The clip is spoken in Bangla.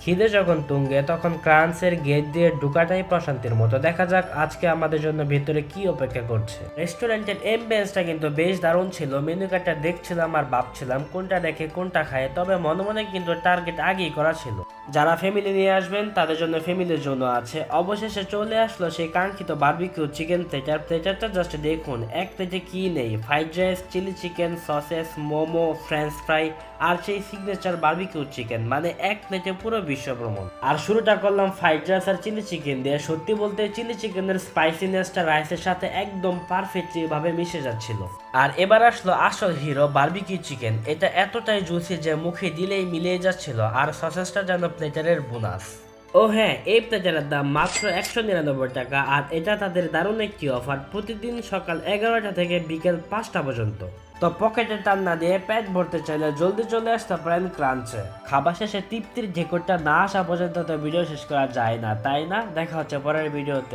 খিদে যখন তুঙ্গে তখন ক্রান্সের গেট দিয়ে ঢুকাটাই প্রশান্তির মতো। দেখা যাক আজকে আমাদের জন্য ভেতরে কি অপেক্ষা করছে। রেস্টুরেন্টের এমবিয়েন্সটা কিন্তু বেশ দারুণ ছিল। মেনু কার্ডটা দেখছিলাম আর ভাবছিলাম কোনটা রেখে কোনটা খায়, তবে মনে মনে কিন্তু টার্গেট আগেই করা ছিল। যারা ফ্যামিলি নিয়ে আসবেন তাদের জন্য ফ্যামিলির জন্য আছে। অবশেষে চলে আসলো সেই কাঙ্ক্ষিত বারবিকিউ চিকেন প্লেটার। প্লেটারটা জাস্ট দেখুন, এক প্লেটে কি নেই, fried rice, chilli chicken, sausages, momo, French fry আর সেই সিগনেচার বারবিকিউ চিকেন, মানে এক প্লেটে পুরো বিশ্ব ভ্রমণ। আর শুরুটা করলাম ফ্রাইড রাইস আর চিলি চিকেন দিয়ে। সত্যি বলতে চিলি চিকেনের স্পাইসিনেসটা রাইসের সাথে একদম পারফেক্টলি ভাবে মিশে যাচ্ছিল। আর এবার আসলো আসল হিরো, বারবিকিউ চিকেন। এটা এতটাই জুসি যে মুখে দিলেই মিলিয়ে যাচ্ছিল, আর সসেসটা যেন প্লেটারের বোনাস। ও হ্যাঁ, এই প্লেটারের দাম মাত্র 199 টাকা। আর এটা তাদের দারুণ একটি অফার, প্রতিদিন সকাল 11টা থেকে বিকেল 5টা পর্যন্ত। তো পকেটে টান না দিয়ে পেট ভরতে চাইলে জলদি চলে আসতে পারেন ক্রাঞ্চে। খাবার শেষে তৃপ্তির ঢেকুরটা না আসা পর্যন্ত তো ভিডিও শেষ করা যায় না, তাই না? দেখা হচ্ছে পরের ভিডিওতে।